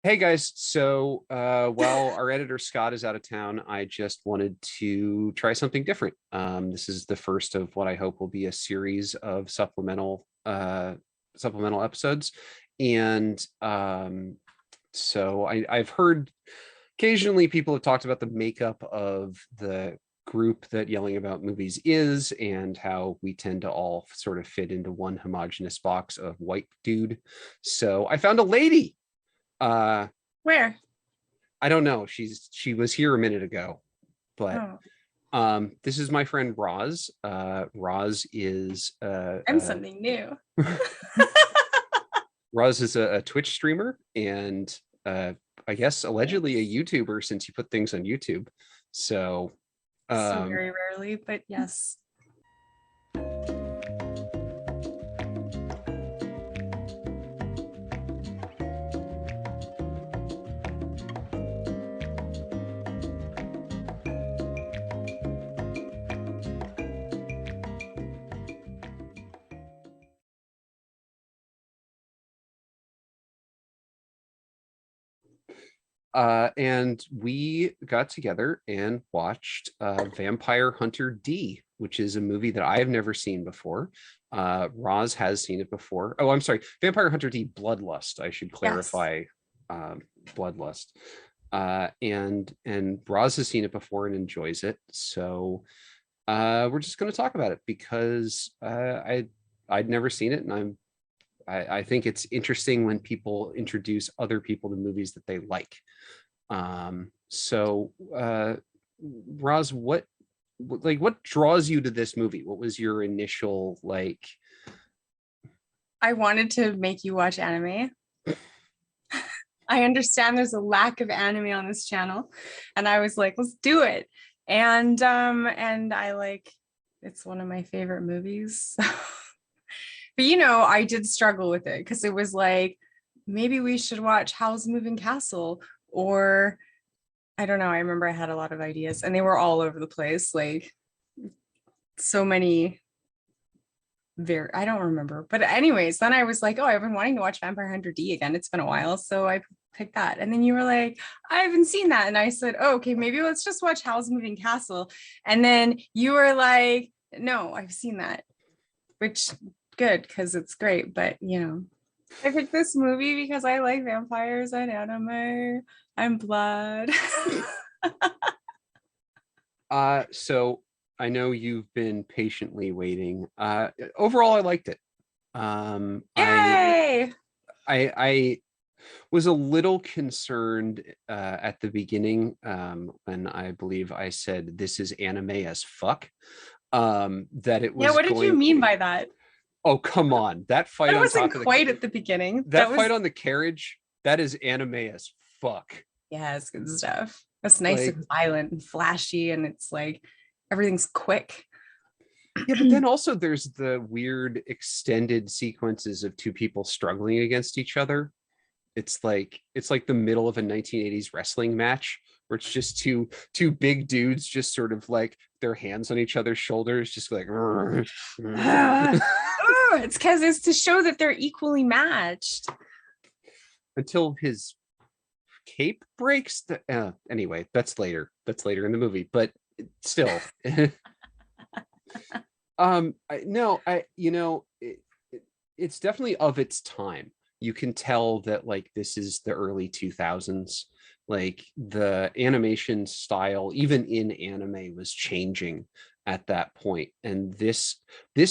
Hey guys, so while our editor Scott is out of town, I just wanted to try something different. This is the first of what I hope will be a series of supplemental episodes, and so I've heard occasionally people have talked about the makeup of the group that Yelling About Movies is, and how we tend to all sort of fit into one homogenous box of white dude. So I found a lady. Uh, Where? I don't know. She was here a minute ago, but Oh, this is my friend Roz. Roz is I'm something new. Roz is a Twitch streamer and I guess allegedly a YouTuber since you put things on YouTube. So So um, very rarely, but yes. and we got together and watched Vampire Hunter D, which is a movie that I've never seen before. Roz has seen it before. Oh, I'm sorry, Vampire Hunter D Bloodlust. I should Yes. clarify, Bloodlust. And Roz has seen it before and enjoys it. So we're just going to talk about it because I'd never seen it, and I think it's interesting when people introduce other people to movies that they like. So Roz, what draws you to this movie? What was your initial like? I wanted to make you watch anime. I understand there's a lack of anime on this channel, and I was like, let's do it. And I like it's one of my favorite movies. But I did struggle with it because it was like maybe we should watch Howl's Moving Castle, or I don't know. I remember I had a lot of ideas and they were all over the place. Like so many I don't remember. But anyways, then I was like, oh, I've been wanting to watch Vampire Hunter D again. It's been a while. So I picked that. And then you were like, I haven't seen that. And I said, oh, okay, maybe let's just watch Howl's Moving Castle. And then you were like, no, I've seen that, which good because it's great. But I picked this movie because I like vampires and anime and blood. So I know you've been patiently waiting. Overall, I liked it. Um, I Yay! I was a little concerned at the beginning when I believe I said this is anime as fuck. That it Yeah, was what did you going. mean by that? Oh, come on. That fight That on wasn't top of the quite at the beginning. that fight on the carriage, that is anime as fuck. Yeah, it's good stuff. It's nice Like, and violent and flashy, and it's like everything's quick. yeah, but then also there's the weird extended sequences of two people struggling against each other. It's like the middle of a 1980s wrestling match where it's just two big dudes just sort of like their hands on each other's shoulders, just like It's because it's to show that they're equally matched. until his cape breaks. Anyway, that's later in the movie, but still. No, it's definitely of its time. You can tell that like this is the early 2000s. Like the animation style even in anime was changing at that point, and this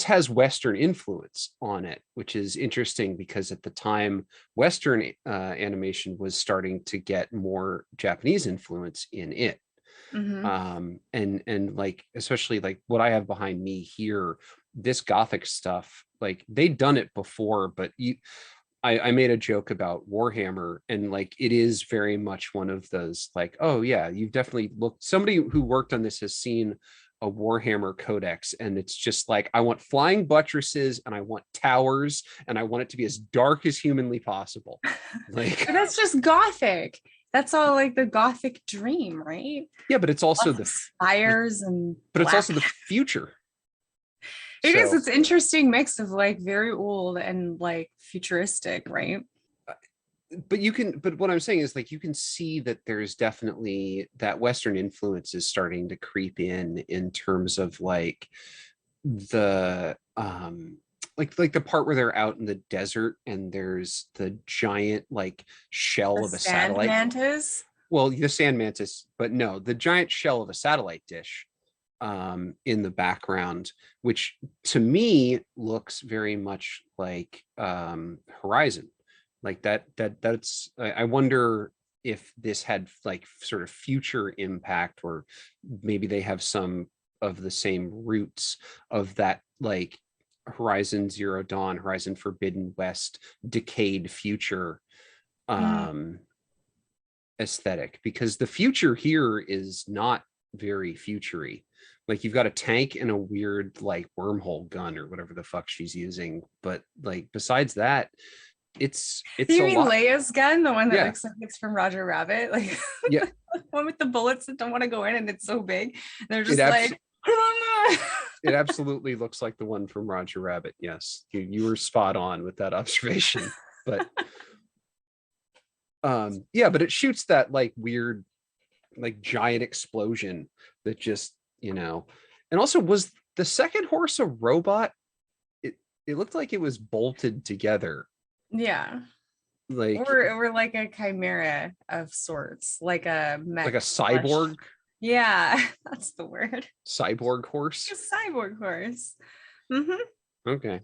has western influence on it, which is interesting because at the time western animation was starting to get more Japanese influence in it. Mm-hmm. And like especially like what I have behind me here, this gothic stuff, like they'd done it before, but I made a joke about Warhammer, and like it is very much one of those like, oh yeah, you've definitely looked, somebody who worked on this has seen a Warhammer codex, and it's just like, I want flying buttresses and I want towers and I want it to be as dark as humanly possible. Like But that's just gothic. That's all like the gothic dream, right? yeah, but it's also Lots of fires and black. the future. It is. So It's interesting mix of like very old and like futuristic, right? but what I'm saying is like you can see that there's definitely that Western influence is starting to creep in terms of like the like the part where they're out in the desert and there's the giant like The shell of a sand satellite. mantis. Well, the sand mantis, but no, the giant shell of a satellite dish in the background, which to me looks very much like Horizon. Like that's I wonder if this had like sort of future impact, or maybe they have some of the same roots of that like Horizon Zero Dawn, Horizon Forbidden West, decayed future Mm, um aesthetic, because the future here is not very futury. Like you've got a tank and a weird like wormhole gun or whatever the fuck she's using, but like besides that, it's you a mean lot. Leia's gun, the one that Yeah, looks like it's from Roger Rabbit, like yeah. the one with the bullets that don't want to go in, and it's so big. They're It just abs like, it absolutely looks like the one from Roger Rabbit. Yes, you were spot on with that observation. But yeah, but it shoots that like weird like giant explosion that just, and also was the second horse a robot? It looked like it was bolted together, yeah, like or like a chimera of sorts, like a like a mech flesh. cyborg Yeah, that's the word. cyborg horse. A cyborg horse. Mm-hmm. Okay.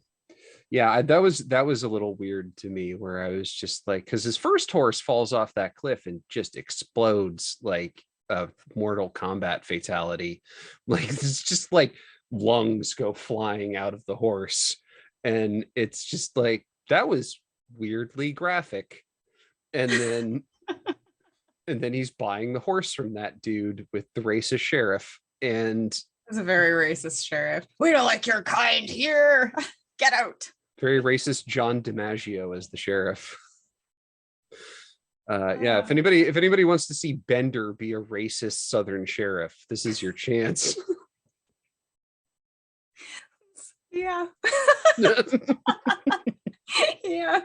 Yeah, that was a little weird to me, where I was just like, because his first horse falls off that cliff and just explodes like a Mortal Kombat fatality. Like it's just like lungs go flying out of the horse. And it's just like that was weirdly graphic. And then he's buying the horse from that dude with the racist sheriff. And It's a very racist sheriff. We don't like your kind here. Get out. very racist John DiMaggio as the sheriff. Yeah, if Ah, anybody wants to see Bender be a racist Southern sheriff, this is your chance. yeah. Yeah.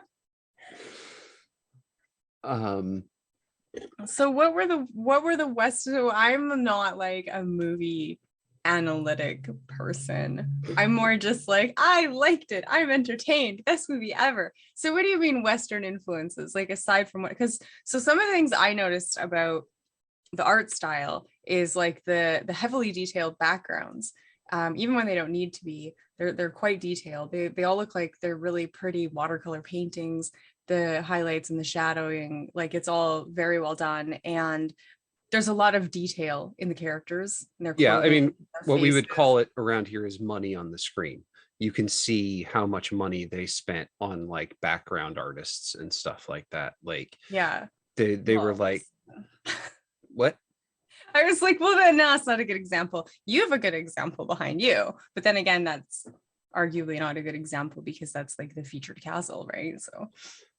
um, So what were the West? So I'm not like a movie analytic person. I'm more just like, I liked it. I'm entertained. Best movie ever. So what do you mean Western influences? Like aside from what, because so some of the things I noticed about the art style is like the heavily detailed backgrounds. Even when they don't need to be, they're quite detailed. They all look like they're really pretty watercolor paintings. The highlights and the shadowing, like it's all very well done. And there's a lot of detail in the characters and their yeah, I clothing, mean, their what we faces. would call it around here is money on the screen. You can see how much money they spent on like background artists and stuff like that. Like Yeah. they were Well, like, what? I was like, well, then no, it's not a good example. You have a good example behind you. But then again, that's arguably not a good example because that's like the featured castle, right? So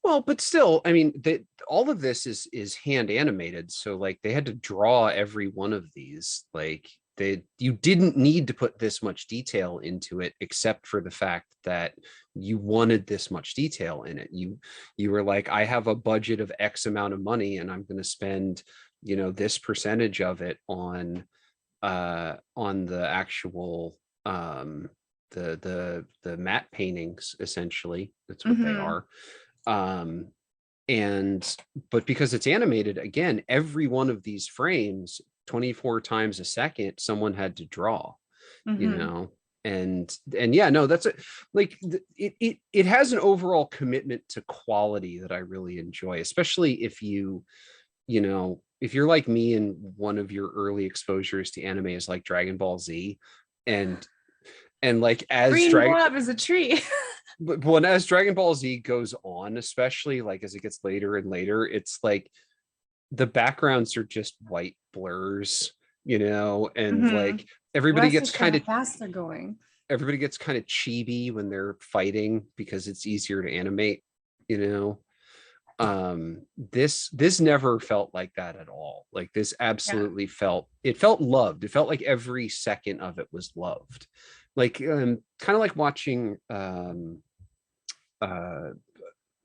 Well, but still, I mean, all of this is hand animated, so like they had to draw every one of these. Like you didn't need to put this much detail into it, except for the fact that you wanted this much detail in it. You were like, I have a budget of X amount of money, and I'm going to spend, this percentage of it on the actual the matte paintings. Essentially, that's what they mhm, are. um and but because it's animated, again, every one of these frames 24 times a second someone had to draw, you mhm. know and yeah, no, that's it. Like it has an overall commitment to quality that I really enjoy, especially if you're like me and one of your early exposures to anime is like Dragon Ball Z. And like as Green Dragon blob is a tree. but when as Dragon Ball Z goes on, especially like as it gets later and later, it's like the backgrounds are just white blurs, and Mhm. like Well, everybody that's gets just how kind of fast they're going. chibi when they're fighting because it's easier to animate, you know. This never felt like that at all. Like this Yeah. absolutely felt loved. It felt like every second of it was loved. Like kind of like watching uh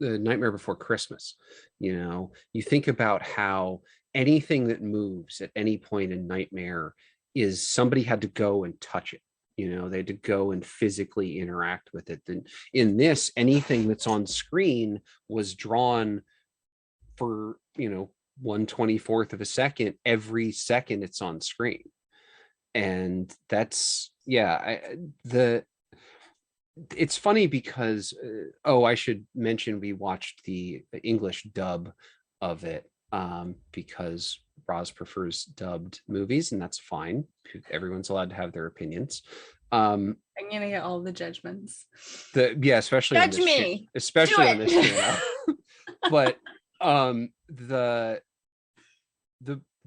the Nightmare Before Christmas. You know, you think about how anything that moves at any point in Nightmare is somebody had to go and touch it. You know, they had to go and physically interact with it. Then in this, anything that's on screen was drawn for, you know, 1/24th of a second every second it's on screen. And that's, yeah, the it's funny because oh, I should mention we watched the English dub of it, because Roz prefers dubbed movies, and that's fine. Everyone's allowed to have their opinions. I'm gonna get all the judgments. Yeah, especially Judge me. Especially on this channel. But the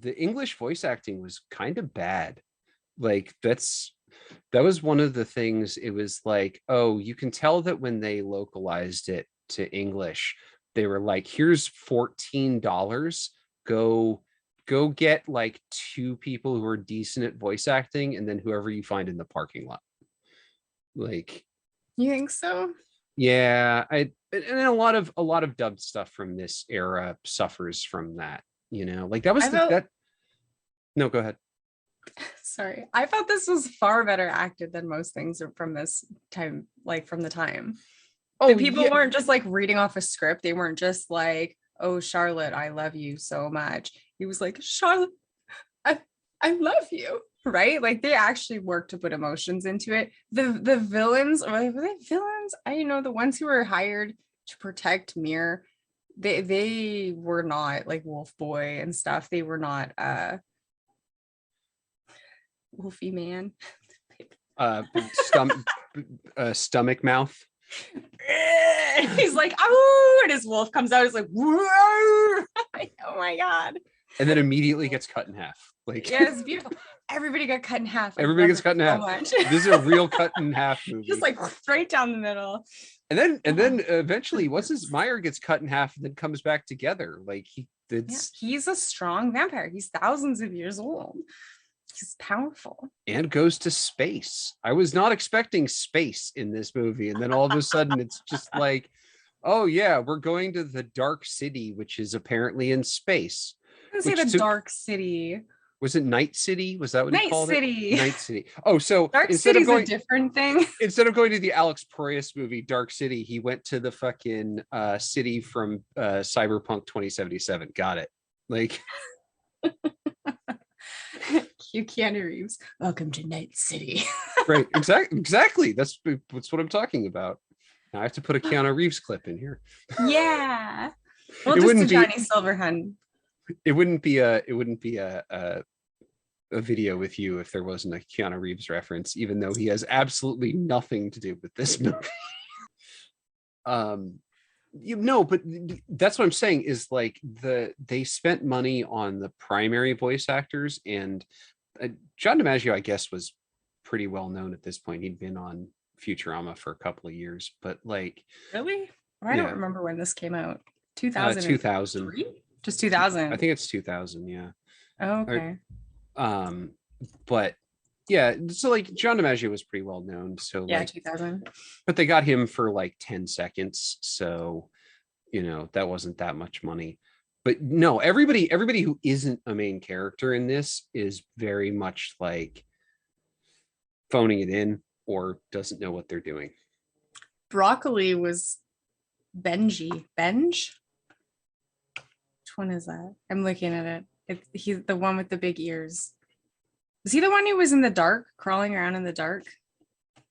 English voice acting was kind of bad. Like that was one of the things. It was like, oh, you can tell that when they localized it to English, they were like, here's $14, go get like 2 people who are decent at voice acting, and then whoever you find in the parking lot. Like, you think so? Yeah, and a lot of dubbed stuff from this era suffers from that, you know. Like that was that. No, go ahead. Sorry, I thought this was far better acted than most things from this time, like from the time. Oh, the people weren't just like reading off a script. They weren't just like, oh, Charlotte, I love you so much. He was like, Charlotte, I love you. Right? Like they actually worked to put emotions into it. The villains, or were they villains? I don't know, the ones who were hired to protect Mir, they were not like Wolf Boy and stuff. They were not Wolfie Man. Stomach mouth. He's like, oh, and his wolf comes out. He's like, oh my god. And then immediately gets cut in half. Like, yeah, it's beautiful. Everybody got cut in half. Everybody gets cut in half. This is a real cut in half movie. Just like straight down the middle. And then eventually, Meyer gets cut in half and then comes back together. Like he's a strong vampire. He's thousands of years old. He's powerful. And goes to space. I was not expecting space in this movie. And then all of a sudden it's just like, oh yeah, we're going to the Dark City, which is apparently in space. I say the Dark City. Was it Night City? Was that what he called City. it? Night City. Oh, so Dark City's a different thing. Instead of going to the Alex Proyas movie, Dark City, he went to the fucking city from Cyberpunk 2077. Got it. Like Keanu Reeves. Welcome to Night City. Right. Exactly. That's what I'm talking about. Now I have to put a Keanu Reeves clip in here. Yeah. Well, it just a Johnny Silverhand. It wouldn't be a video with you if there wasn't a Keanu Reeves reference, even though he has absolutely nothing to do with this movie. But that's what I'm saying is like they spent money on the primary voice actors, and John DiMaggio, I guess, was pretty well known at this point. He'd been on Futurama for a couple of years, but like, really, I don't remember when this came out. 2000. Just 2000. I think it's 2000. Yeah. Oh, okay. But yeah, so like John DiMaggio was pretty well known. So yeah, like, 2000. But they got him for like 10 seconds. So, you know, that wasn't that much money. But no, everybody who isn't a main character in this is very much like phoning it in or doesn't know what they're doing. Broccoli was Benji. Which one is that? I'm looking at it. He's the one with the big ears. Is he the one who was in the dark, crawling around in the dark?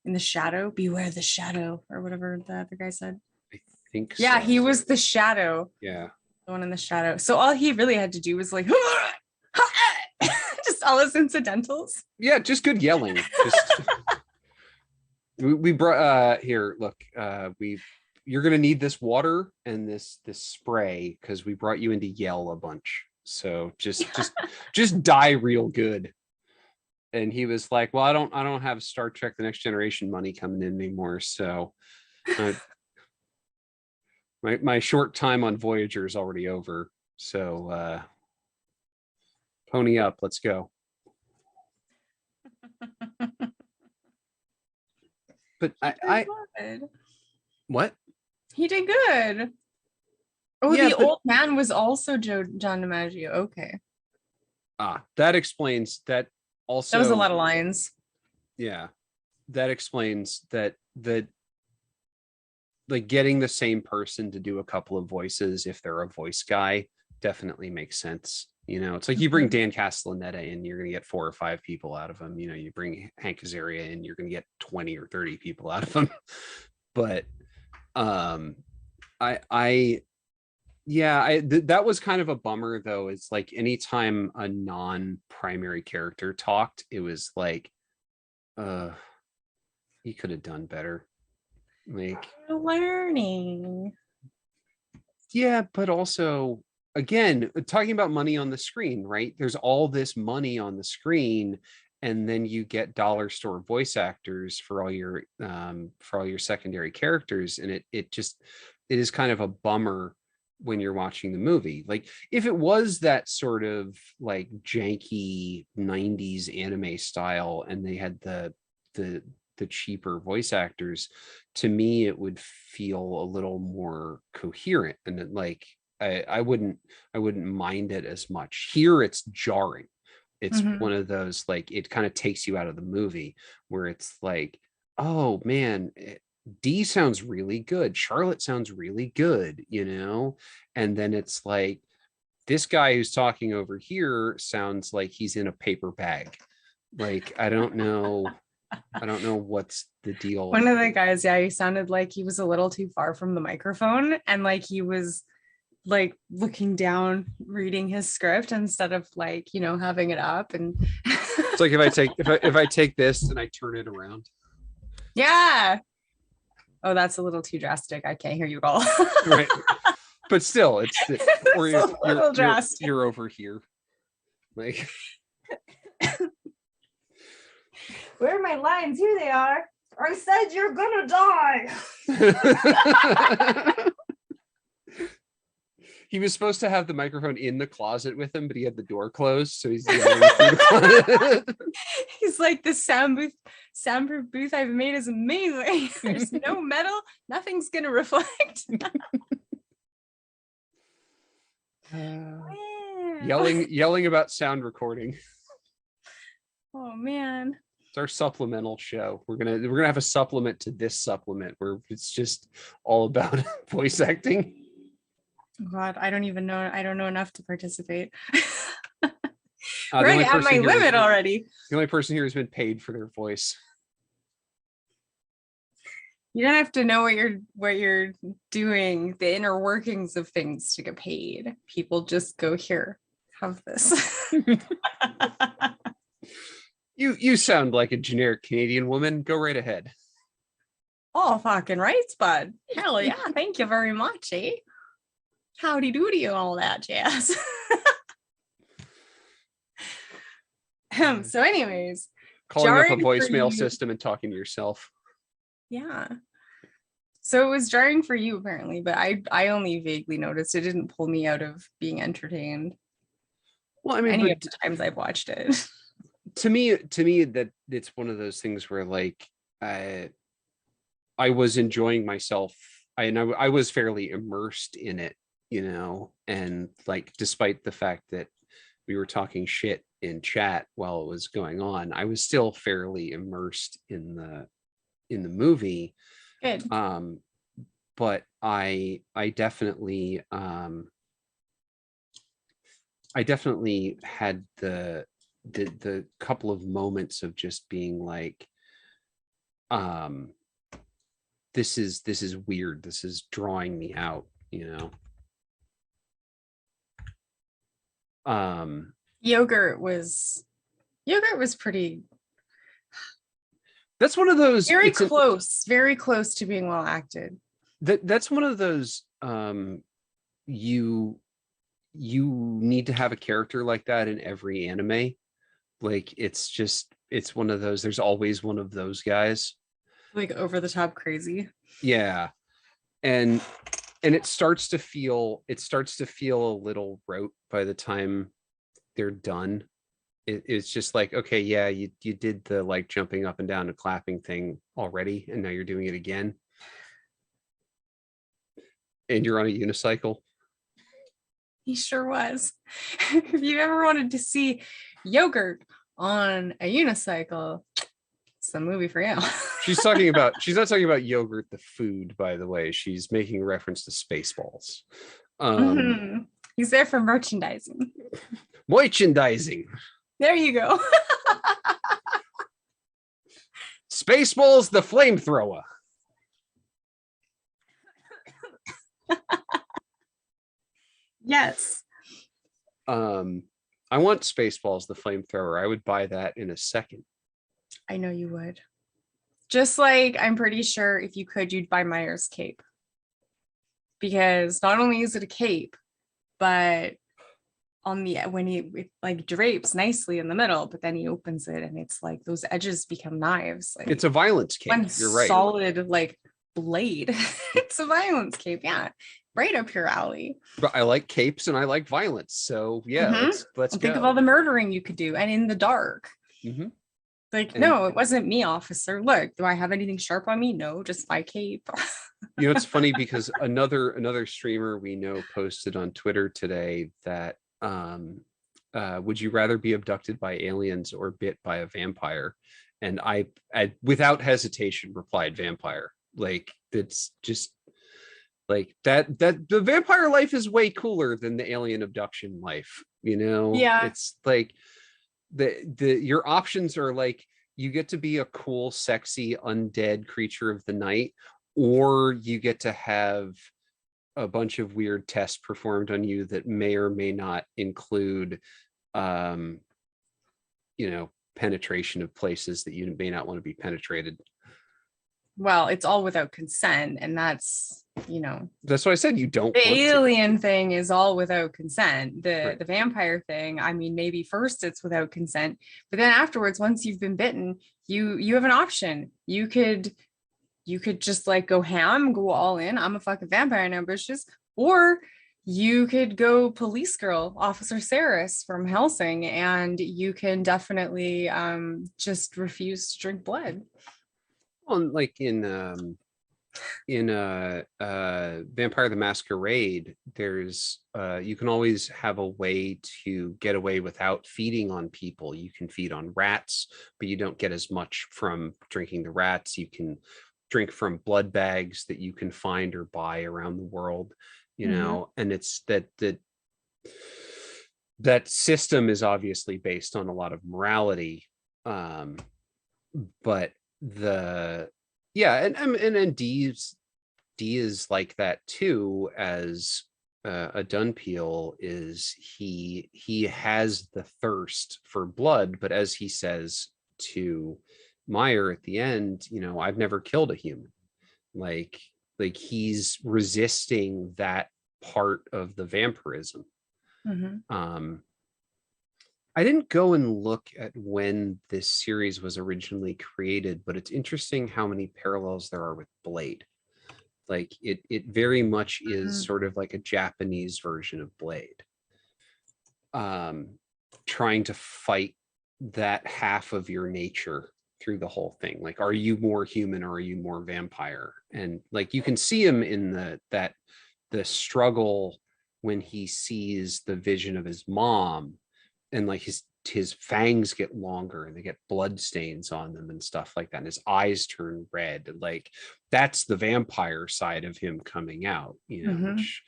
In the shadow? Beware the shadow, or whatever the other guy said. I think so. Yeah, he was the shadow. Yeah. The one in the shadow. So all he really had to do was like just all his incidentals. Yeah, just good yelling. Just we brought here, look, you're gonna need this water and this spray because we brought you in to yell a bunch. So just die real good. And he was like, well, I don't have Star Trek The Next Generation money coming in anymore. So my short time on Voyager is already over. So pony up, let's go. But I what? He did good. Oh, Yeah, the but old man was also John DiMaggio. Okay. that explains that. That was a Also, lot of lines. yeah, that explains that like getting the same person to do a couple of voices if they're a voice guy definitely makes sense. It's like you bring Mhm. Dan Castellaneta in, you're going to get 4 or 5 people out of him. You bring Hank Azaria in, you're going to get 20 or 30 people out of him. But um, I yeah, that was kind of a bummer though. It's like anytime a non-primary character talked, it was like, uh, he could have done better. Like, Learning. yeah, but also, again, talking about money on the screen, right? There's all this money on the screen, and then you get dollar store voice actors for all your secondary characters, and it is kind of a bummer when you're watching the movie. Like if it was that sort of like janky 90s anime style and they had the the cheaper voice actors, to me it would feel a little more coherent, and like I wouldn't mind it as much. Here it's jarring. It's Mhm. one of those, like, it kind of takes you out of the movie where it's like, oh man, D sounds really good, Charlotte sounds really good, and then it's like this guy who's talking over here sounds like he's in a paper bag. Like, I don't know what's the deal. One of the guys, yeah, he sounded like he was a little too far from the microphone and like he was like looking down, reading his script instead of like, having it up and It's like if I take this and I turn it around. yeah. Oh, that's a little too drastic. I can't hear you at all. Right. But still, or It's a little drastic. you're over here. Like, Where are my lines? Here they are. I said you're gonna die. he was supposed to have the microphone in the closet with him, but he had the door closed, so he's yelling through the closet. He's like, the soundproof booth I've made is amazing. There's no metal, nothing's gonna reflect. Yelling about sound recording. Oh man. It's our supplemental show. We're gonna have a supplement to this supplement where it's just all about voice acting. God, I don't even know. I don't know enough to participate. The We're only at my person here limit already. The only person here has been paid for their voice. You don't have to know what you're doing, the inner workings of things to get paid. People just go, here, have this. You sound like a generic Canadian woman. Go right ahead. Oh, fucking rights, bud. Hell yeah. Thank you very much, eh? Howdy doody and all that jazz. So anyways, Calling up a jarring for voicemail you. system and talking to yourself. Yeah. So it was jarring for you apparently, but I only vaguely noticed. It didn't pull me out of being entertained Well, I mean, any but of the times I've watched it. to me, that it's one of those things where like I was enjoying myself. I was fairly immersed in it, and like despite the fact that we were talking shit in chat while it was going on, I was still fairly immersed in the movie. Good. But I definitely had the couple of moments of just being like, um this is weird, this is drawing me out. um Yogurt was pretty that's one of those very close to being well acted. that's one of those, you need to have a character like that in every anime. Like it's one of those, there's always one of those guys. Like over the top crazy. Yeah. And it starts to feel a little rote by the time they're done. It's just like, okay, yeah, you did the like jumping up and down and clapping thing already, and now you're doing it again, and you're on a unicycle. He sure was. If you ever wanted to see yogurt on a unicycle, it's the movie for you. She's not talking about yogurt, the food, by the way. She's making reference to Spaceballs. Mhm. He's there for merchandising. Merchandising. There you go. Spaceballs, the flamethrower. Yes. I want Spaceballs, the flamethrower. I would buy that in a second. I know you would. Just like I'm pretty sure if you could, you'd buy Meyer's cape. Because not only is it a cape, but on the when it like drapes nicely in the middle, but then he opens it and it's like those edges become knives. Like it's a violence cape. one You're right. solid like blade. It's a violence cape. Yeah. Right up your alley. But I like capes and I like violence. So yeah, let's think of all the murdering you could do and in the dark. Like, and no, it wasn't me, officer. Look, do I have anything sharp on me? No, just my cape. You know, it's funny because another streamer we know posted on Twitter today that would you rather be abducted by aliens or bit by a vampire? And I without hesitation replied vampire. Like it's just like that the vampire life is way cooler than the alien abduction life, you know? Yeah. It's like your options are like you get to be a cool, sexy, undead creature of the night, or you get to have a bunch of weird tests performed on you that may or may not include penetration of places that you may not want to be penetrated. Well, it's all without consent, and that's that's what I said. You don't. The alien thing is all without consent. The vampire thing, I mean, maybe first it's without consent, but then afterwards, once you've been bitten, you have an option. You could just like go ham, go all in. I'm a fucking vampire now, bitches. Or you could go police girl, Officer Saris from Helsing, and you can definitely just refuse to drink blood. Well, like in Vampire the Masquerade, there's you can always have a way to get away without feeding on people. You can feed on rats, but you don't get as much from drinking the rats. You can drink from blood bags that you can find or buy around the world, and it's that system is obviously based on a lot of morality, but and D is like that too. As a Dunpeel is, he has the thirst for blood, but as he says to Meyer at the end, I've never killed a human. Like he's resisting that part of the vampirism. I didn't go and look at when this series was originally created, but it's interesting how many parallels there are with Blade. Like it very much is sort of like a Japanese version of Blade. Trying to fight that half of your nature through the whole thing. Like, are you more human or are you more vampire? And like you can see him in the struggle when he sees the vision of his mom, and like his fangs get longer and they get blood stains on them and stuff like that, and his eyes turn red. Like that's the vampire side of him coming out, which,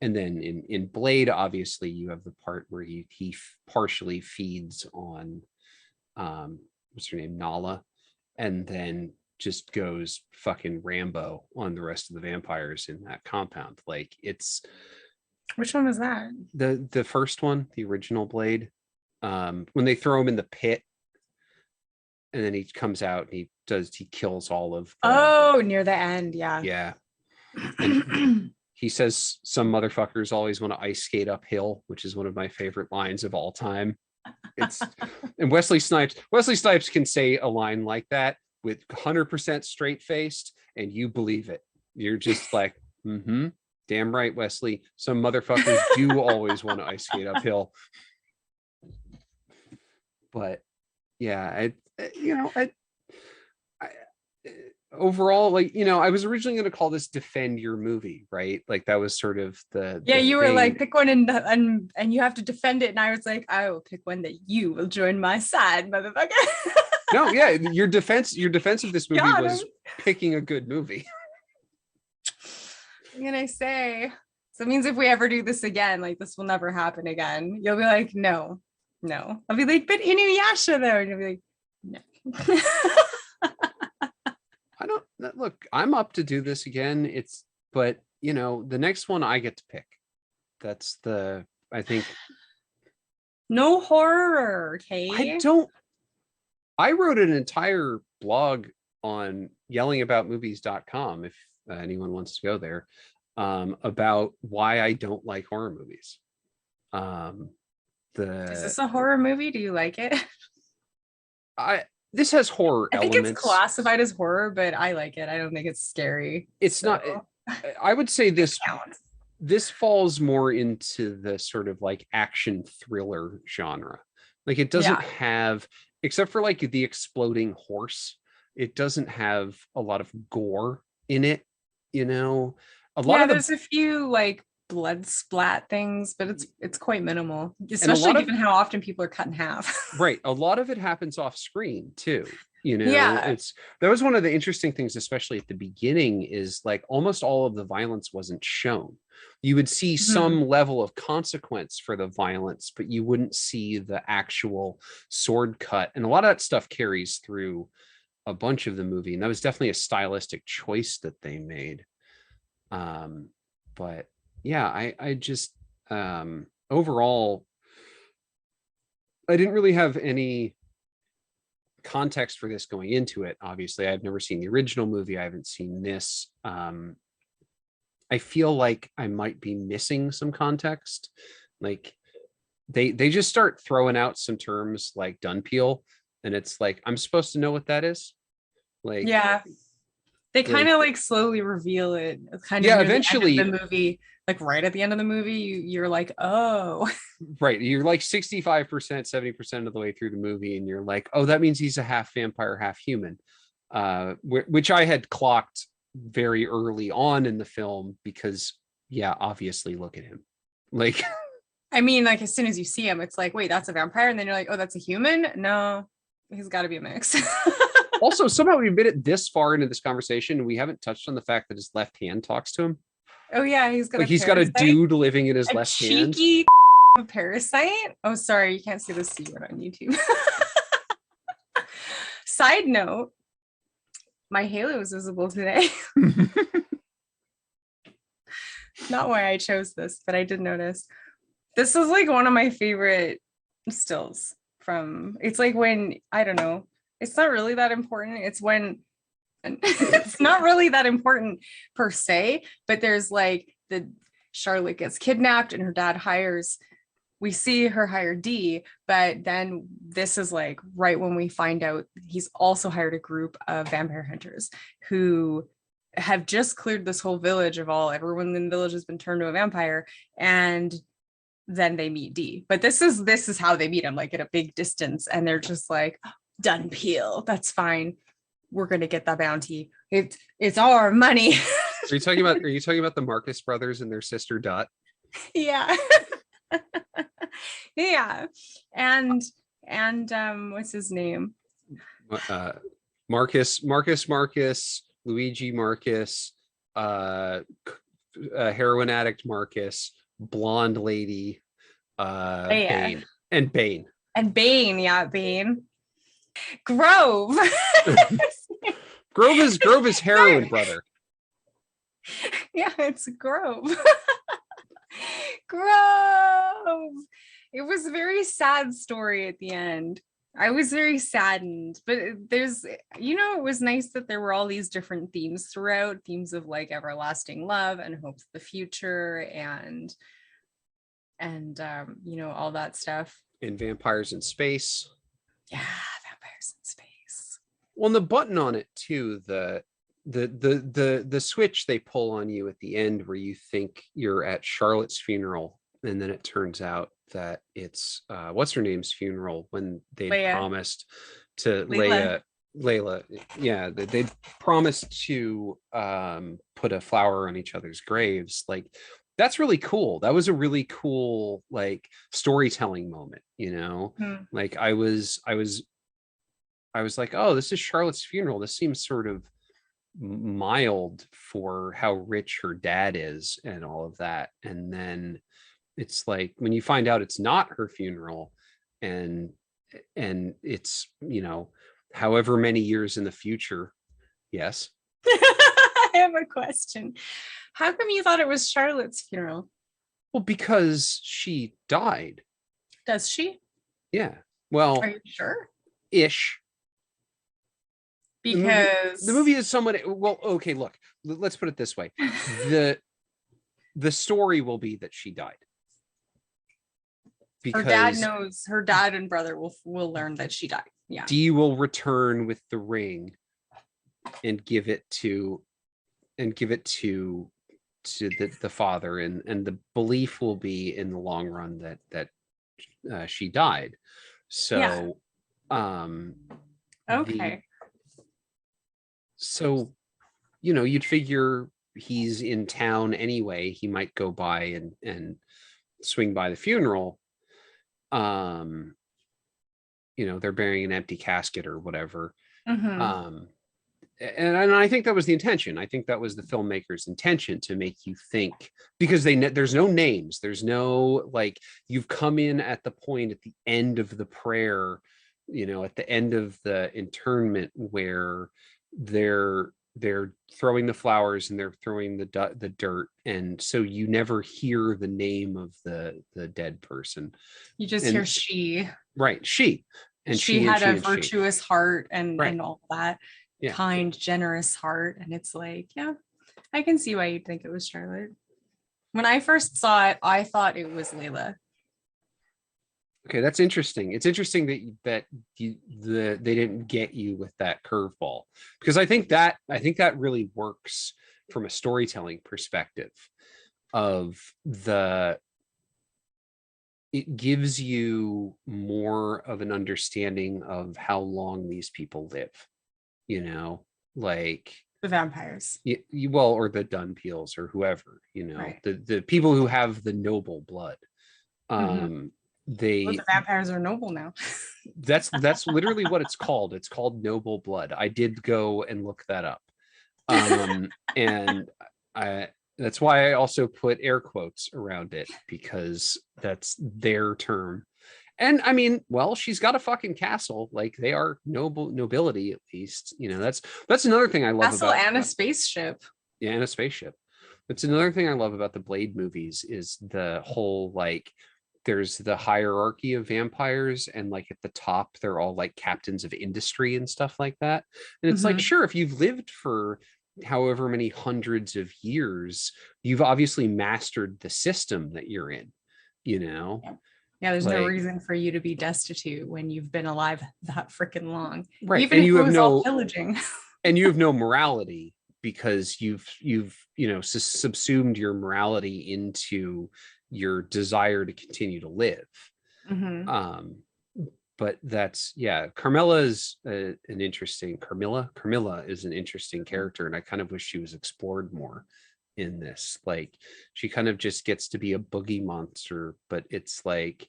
and then in Blade, obviously you have the part where he partially feeds on what's her name, Nala, and then just goes fucking Rambo on the rest of the vampires in that compound. Like it's, which one was that? The first one, the original Blade. When they throw him in the pit and then he comes out and he kills all of near the end. Yeah. And he says some motherfuckers always want to ice skate uphill, which is one of my favorite lines of all time. And Wesley Snipes can say a line like that with 100% straight faced and you believe it. You're just like, damn right, Wesley. Some motherfuckers do always want to ice skate uphill. But yeah, overall, like, I was originally going to call this defend your movie, right? Like that was sort of the Yeah, you were like, thing. pick one and you have to defend it. And I was like, I will pick one that you will join my side, motherfucker. No, yeah, your defense of this movie Got him. was picking a good movie. What can I say? So it means if we ever do this again, like this will never happen again. You'll be like, no. I'll be like, but Inuyasha though. And you'll be like, no. I don't look, I'm up to do this again. But the next one I get to pick. That's I think. No horror, okay? I wrote an entire blog on yellingaboutmovies.com if anyone wants to go there, about why I don't like horror movies. Is this a horror movie? Do you like it? This has horror I think elements. it's classified as horror, but I like it. I don't think it's scary. It's not. I would say this falls more into the sort of like action thriller genre. Like it doesn't have, except for like the exploding horse, it doesn't have a lot of gore in it. There's a few like blood splat things, but it's quite minimal, especially given how often people are cut in half. Right, a lot of it happens off screen too. Yeah, that was one of the interesting things, especially at the beginning, is like almost all of the violence wasn't shown. You would see some level of consequence for the violence, but you wouldn't see the actual sword cut, and a lot of that stuff carries through a bunch of the movie, and that was definitely a stylistic choice that they made. But yeah, I just overall, I didn't really have any context for this going into it. Obviously, I've never seen the original movie. I haven't seen this. I feel like I might be missing some context. Like they just start throwing out some terms like Dunpeel, and it's like I'm supposed to know what that is. Like, yeah, they kind of like slowly reveal it. Kind of eventually the movie, like right at the end of the movie, you're like, oh, right. You're like 65%, 70% of the way through the movie, and you're like, oh, that means he's a half vampire, half human. Which I had clocked very early on in the film because, obviously, look at him. Like, I mean, like as soon as you see him, it's like, wait, that's a vampire, and then you're like, oh, that's a human. No, he's got to be a mix. Also, somehow we made it this far into this conversation, and we haven't touched on the fact that his left hand talks to him. Oh yeah, he's got got a dude living in his left hand. Cheeky parasite. Oh, sorry, you can't see the C word on YouTube. Side note, my halo is visible today. Not why I chose this, but I did notice. This is like one of my favorite stills from. It's like when, I don't know, it's not really that important. It's when it's not really that important per se, but there's like the Charlotte gets kidnapped and her dad we see her hire D, but then this is like right when we find out he's also hired a group of vampire hunters who have just cleared this whole village of everyone in the village has been turned to a vampire, and then they meet D. But this is how they meet him, like at a big distance, and they're just like, done peel, that's fine, we're gonna get that bounty, it's our money. Are you talking about the Marcus brothers and their sister Dot? Yeah. Yeah. And what's his name? Marcus, Luigi Marcus, heroin addict Marcus, blonde lady, Bane. And Bane. Bane. Grove. Grove is heroin brother. Yeah, it's Grove. Grove. It was a very sad story at the end. I was very saddened, but it was nice that there were all these different themes throughout, themes of like everlasting love and hopes of the future and all that stuff. And vampires in space. Yeah, vampires in space. Well, and the button on it too, the switch they pull on you at the end where you think you're at Charlotte's funeral, and then it turns out that it's what's her name's funeral when they promised to Leia. Layla, yeah, they promised to put a flower on each other's graves. Like that's really cool. That was a really cool like storytelling moment, you know. Hmm. Like I was like, oh, this is Charlotte's funeral. This seems sort of mild for how rich her dad is and all of that. And then it's like when you find out it's not her funeral, and it's, you know, however many years in the future. Yes. I have a question. How come you thought it was Charlotte's funeral? Well, because she died. Does she? Yeah. Are Well, you sure? ish. The movie Because is somewhat, well, okay, look, let's put it this way. The the story will be that she died her dad because knows, her dad and brother will learn that she died. Yeah. Dee will return with the ring and give it to the father, and the belief will be in the long run that she died. Yeah. So um the Okay. so you know, you'd figure he's in town anyway, he might go by and swing by the funeral. um you know, they're burying an empty casket or whatever. Mm-hmm. um and I think that was the intention. I think that was the filmmaker's intention, to make you think, because there's no names, there's no like, you've come in at the point at the end of the prayer, you know, at the end of the internment, where they're throwing the flowers and they're throwing the dirt, and so you never hear the name of the dead person. You just hear And she. right, she and She she and had she a and she. virtuous heart Right. and all that. Yeah. Kind, generous heart. And it's like, yeah, I can see why you'd think it was Charlotte. When I first saw it, I thought it was Layla. Okay, that's interesting. It's interesting they didn't get you with that curveball, because I think that really works from a storytelling perspective. Of the It gives you more of an understanding of how long these people live. You know, like The vampires. well, or the Dunpeals or whoever. You know, Right. the people who have the noble blood. Mm-hmm. Um, Well, the they vampires are noble now. that's literally what it's called. It's called noble blood. I did go and look that up. And I that's why I also put air quotes around it, because that's their term. And I mean, well, she's got a fucking castle. Like, they are nobility, at least. You know, that's another thing I love Castle about, and a spaceship. yeah, and a spaceship. That's another thing I love about the Blade movies, is the whole like, there's the hierarchy of vampires, and like at the top they're all like captains of industry and stuff like that. And it's like, Mm-hmm. sure, if you've lived for however many hundreds of years, you've obviously mastered the system that you're in, you know. Yeah. Yeah, there's no Like, reason for you to be destitute when you've been alive that freaking long, right, even if it was all pillaging. and you have no morality, because you've you know, subsumed your morality into your desire to continue to live. Mm-hmm. um but that's, yeah, Carmilla is an interesting Carmilla is an interesting character, and I kind of wish she was explored more in this. Like, she kind of just gets to be a boogie monster, but it's like,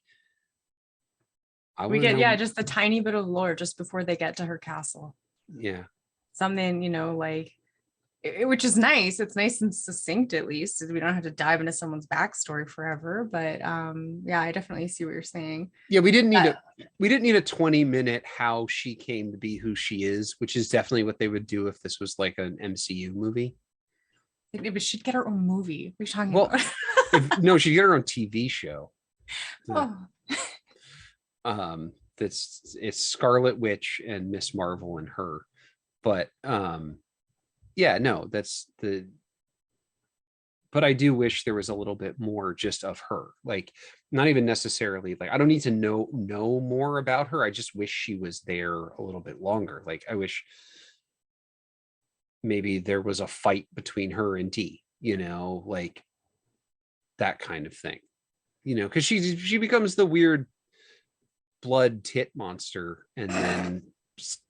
I We want to get, yeah, know. just a tiny bit of lore just before they get to her castle. Yeah. Something, like which is nice. It's nice and succinct, at least. We don't have to dive into someone's backstory forever. But yeah, I definitely see what you're saying. Yeah, we didn't need Uh, a we didn't need a 20-minute how she came to be who she is, which is definitely what they would do if this was like an MCU movie. but she'd get her own movie. What are you talking Well, about? if no, she'd get her own TV show. Oh, That's it's Scarlet Witch and Miss Marvel and her. But yeah, no, that's the but I do wish there was a little bit more just of her. Like, not even necessarily like, I don't need to know more about her. I just wish she was there a little bit longer. Like, I wish maybe there was a fight between her and Dee, you know, like that kind of thing. You know, because she becomes the weird blood tit monster, and then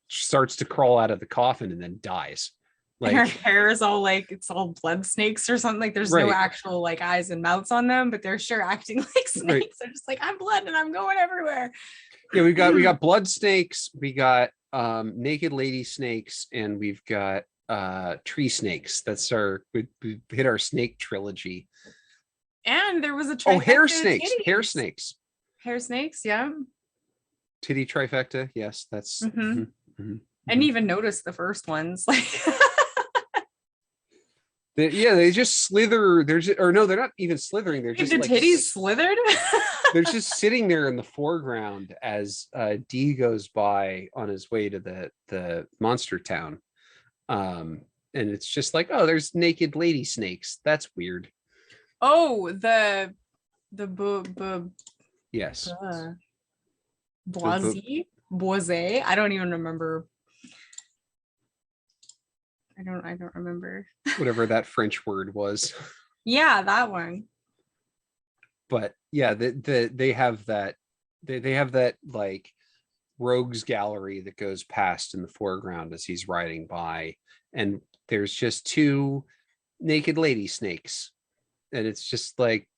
starts to crawl out of the coffin and then dies. And her Like, hair is all like it's all blood snakes or something. Like there's no right, actual like eyes and mouths on them, but they're sure acting like snakes. right. They're just like, I'm blood and I'm going everywhere. Yeah, we got blood snakes, we got naked lady snakes, and we've got tree snakes. That's we hit our snake trilogy. And there was a Oh, hair trifecta of snakes, hair titties. snakes, Hair snakes, yeah. titty trifecta. Yes, that's Mhm. mhm. I didn't even notice the first ones. Like Yeah, they just slither. Or no, they're not even slithering. They're just the like titties slithered. they're just sitting there in the foreground as D goes by on his way to the monster town. And it's just like, oh, there's naked lady snakes. That's weird. Oh, the Yes. Boise. I don't even remember. I don't remember. Whatever that French word was. Yeah, that one. But yeah, they have that they have that like rogues gallery that goes past in the foreground as he's riding by, and there's just two naked lady snakes, and it's just like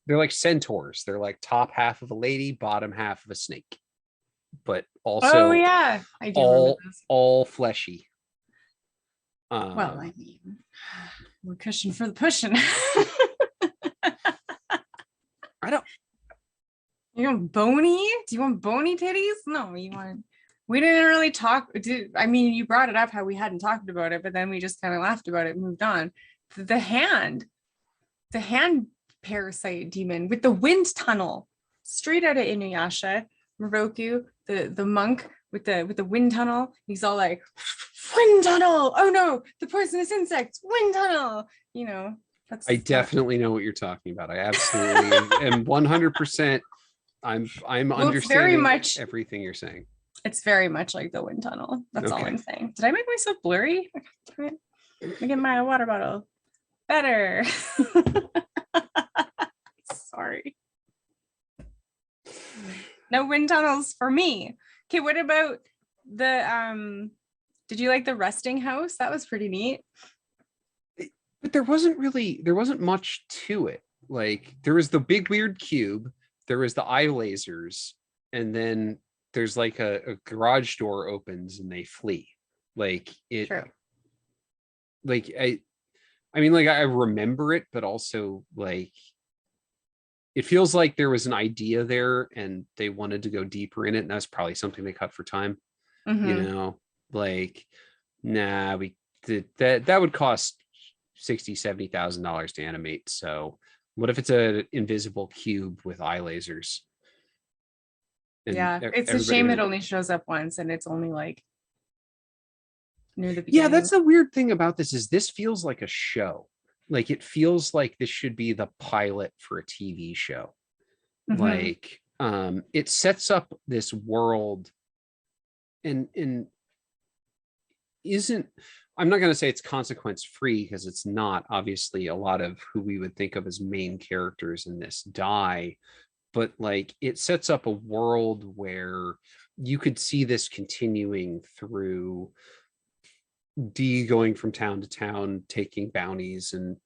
they're like centaurs. They're like top half of a lady, bottom half of a snake, but also Oh yeah, I do remember this. all fleshy. Well, I mean, we're cushion for the pushing. I don't. You want bony? Do you want bony titties? No, you want. We didn't really talk. I mean, you brought it up how we hadn't talked about it, but then we just kind of laughed about it and moved on. The hand parasite demon with the wind tunnel, straight out of Inuyasha. Moroku, the monk with the wind tunnel. He's all like, wind tunnel. Oh no, the poisonous insects. Wind tunnel. You know, I definitely know what you're talking about. I absolutely am 100%. I'm understanding very much everything you're saying. It's very much like the wind tunnel. That's all I'm saying. Did I make myself blurry? Let me get my water bottle. Better. Sorry. No wind tunnels for me. Okay, what about the did you like the resting house? That was pretty neat. But there wasn't much to it. Like there was the big weird cube, there was the eye lasers, and then there's like a garage door opens and they flee. Like it. True. Like I mean, like I remember it, but also like it feels like there was an idea there and they wanted to go deeper in it, and that's probably something they cut for time. Mm-hmm. You know, like nah, we did that would cost $60,000-$70,000 to animate. So what if it's an invisible cube with eye lasers? And yeah, it's a shame it only shows up once and it's only like near the beginning. Yeah, that's the weird thing about this feels like a show. Like it feels like this should be the pilot for a TV show. Mm-hmm. Like it sets up this world and isn't, I'm not going to say it's consequence free because it's not. Obviously, a lot of who we would think of as main characters in this die, but like it sets up a world where you could see this continuing through D going from town to town, taking bounties, and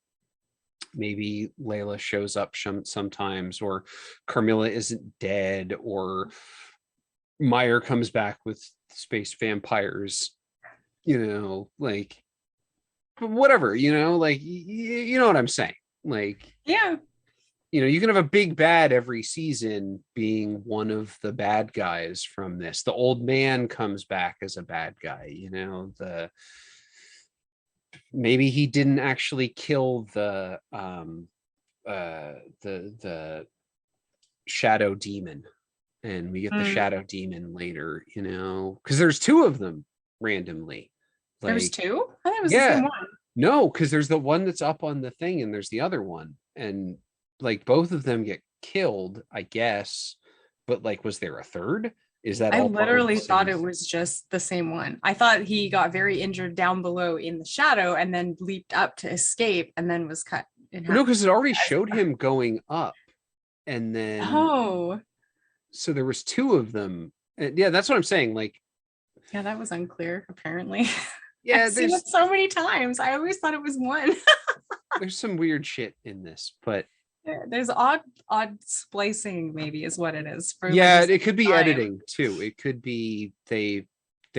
maybe Layla shows up sometimes, or Carmilla isn't dead, or Meyer comes back with space vampires. You know, like whatever, you know, like you know what I'm saying. Like, yeah, you know, you can have a big bad every season being one of the bad guys from this. The old man comes back as a bad guy, you know, maybe he didn't actually kill the shadow demon, and we get the shadow demon later, you know, because there's two of them randomly. Like, there's two? I thought it was the same one. No, because there's the one that's up on the thing and there's the other one. And like both of them get killed, I guess. But like, was there a third? Is that I literally thought it was just the same one. I thought he got very injured down below in the shadow and then leaped up to escape and then was cut in half. No, because it already showed him going up. And then so there was two of them. And yeah, that's what I'm saying. Like Yeah, that was unclear, apparently. I've Yeah, seen it so many times. I always thought it was one. there's some weird shit in this, but There's odd splicing, maybe is what it is for like yeah, a it could be time. editing too. It could be they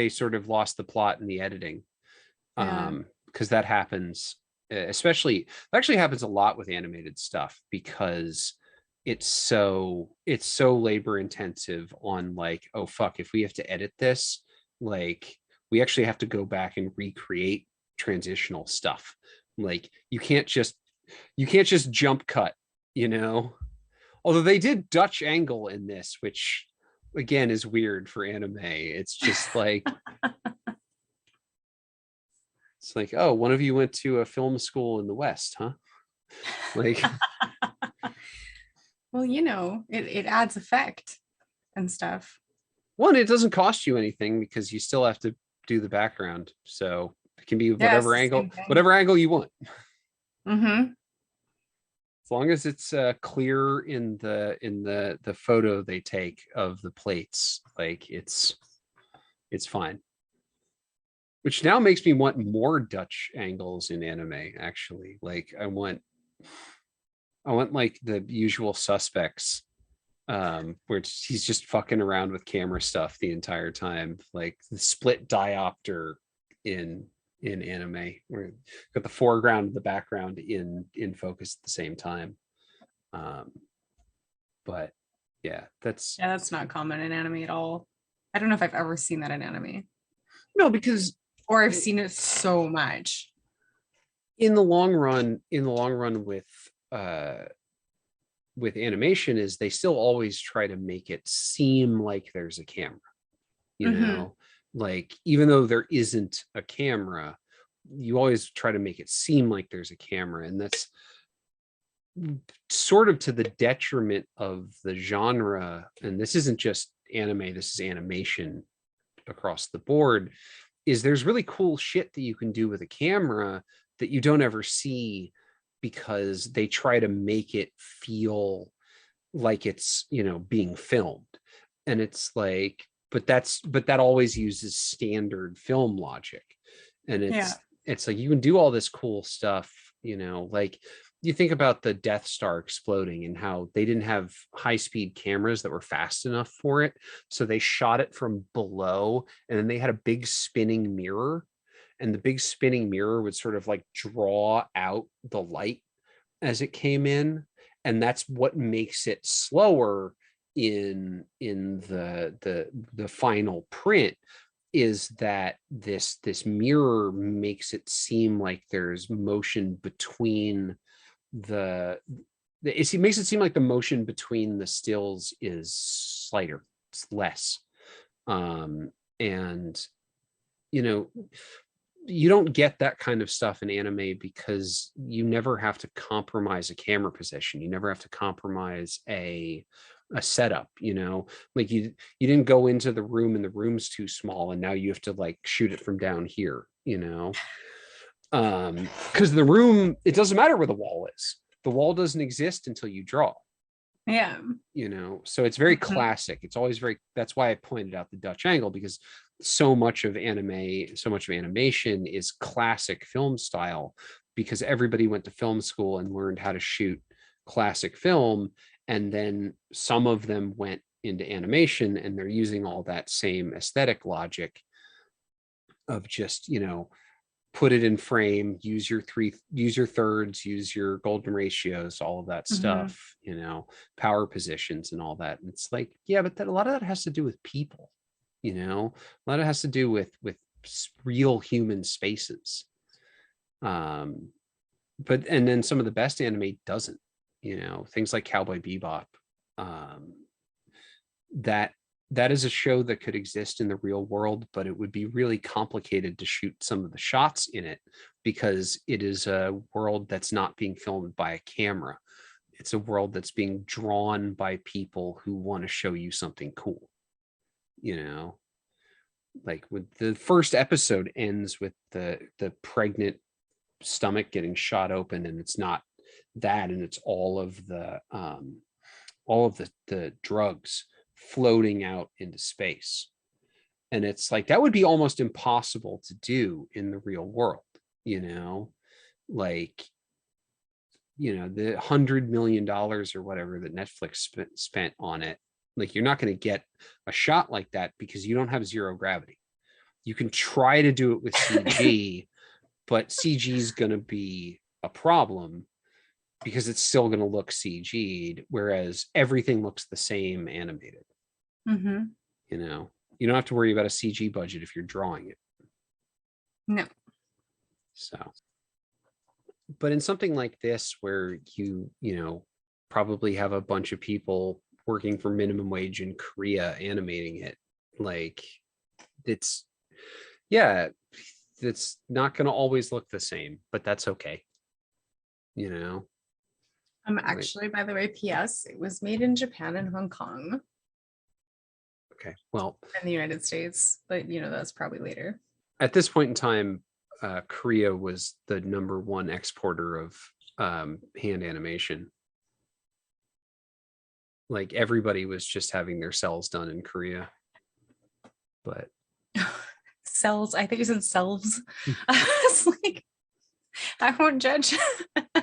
sort of lost the plot in the editing. Yeah. Because that happens, especially it actually happens a lot with animated stuff because it's so labor intensive on like, oh fuck, if we have to edit this, like we actually have to go back and recreate transitional stuff. Like you can't just jump cut, you know. Although they did Dutch angle in this, which again is weird for anime. It's just like it's like, oh, one of you went to a film school in the West, huh? Like, Well, it adds effect and stuff. one, it doesn't cost you anything because you still have to do the background. So it can be Yeah, it's whatever the angle, same thing. whatever angle you want. Mm-hmm. As long as it's clear in the photo they take of the plates, like it's fine. Which now makes me want more Dutch angles in anime, actually. Like I want like the usual suspects, where he's just fucking around with camera stuff the entire time, like the split diopter in anime, where you've got the foreground and the background in focus at the same time. Um, but yeah, that's Yeah, that's not common in anime at all. I don't know if I've ever seen that in anime, no, because or I've seen it so much. in the long run with animation is they still always try to make it seem like there's a camera, you Mm-hmm. know, like even though there isn't a camera, you always try to make it seem like there's a camera, and that's sort of to the detriment of the genre. And this isn't just anime, this is animation across the board. Is there's really cool shit that you can do with a camera that you don't ever see because they try to make it feel like it's, being filmed. And it's like, but that always uses standard film logic. And Yeah. it's like you can do all this cool stuff, like you think about the Death Star exploding and how they didn't have high speed cameras that were fast enough for it. So they shot it from below, and then they had a big spinning mirror, and the big spinning mirror would sort of like draw out the light as it came in, and that's what makes it slower in the final print, is that this mirror makes it seem like there's motion between the it makes it seem like the motion between the stills is slighter, it's less. And you know you don't get that kind of stuff in anime because you never have to compromise a camera position, you never have to compromise a setup, like you didn't go into the room and the room's too small and now you have to like shoot it from down here, because the room, it doesn't matter where the wall is, the wall doesn't exist until you draw, Yeah. so it's very Mhm. classic, it's always very, that's why I pointed out the Dutch angle, because so much of animation is classic film style, because everybody went to film school and learned how to shoot classic film, and then some of them went into animation and they're using all that same aesthetic logic of just, put it in frame, use your thirds, use your golden ratios, all of that Mhm. stuff, power positions and all that. And it's like, yeah, but a lot of that has to do with people, a lot of it has to do with real human spaces. Um, but and then some of the best anime doesn't, things like Cowboy Bebop. Um, that that is a show that could exist in the real world, but it would be really complicated to shoot some of the shots in it because it is a world that's not being filmed by a camera. It's a world that's being drawn by people who want to show you something cool. You know, like with the first episode ends with the pregnant stomach getting shot open, and it's not that, and it's all of the drugs floating out into space. And it's like, that would be almost impossible to do in the real world, you know, like, you know, the $100 million or whatever that Netflix spent on it. Like, you're not going to get a shot like that because you don't have zero gravity. You can try to do it with CG, but CG is going to be a problem because it's still going to look CG'd, whereas everything looks the same animated. Mm-hmm. You know, you don't have to worry about a CG budget if you're drawing it. No. So, but in something like this, where you know, probably have a bunch of people working for minimum wage in Korea animating it, like, it's, yeah, it's not going to always look the same, but that's okay. You know, Actually, by the way, PS, it was made in Japan and Hong Kong okay, well, and the United States, but you know, that's probably later. at this point in time, Korea was the #1 exporter of hand animation. Like, everybody was just having their cells done in Korea. But Cells, I think you said selves. I was like, I won't judge. I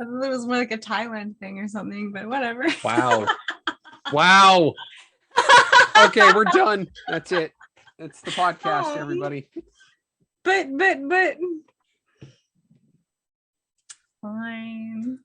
thought it was more like a Thailand thing or something, but whatever. wow. Wow. Okay, we're done. That's it. That's the podcast, everybody. But fine.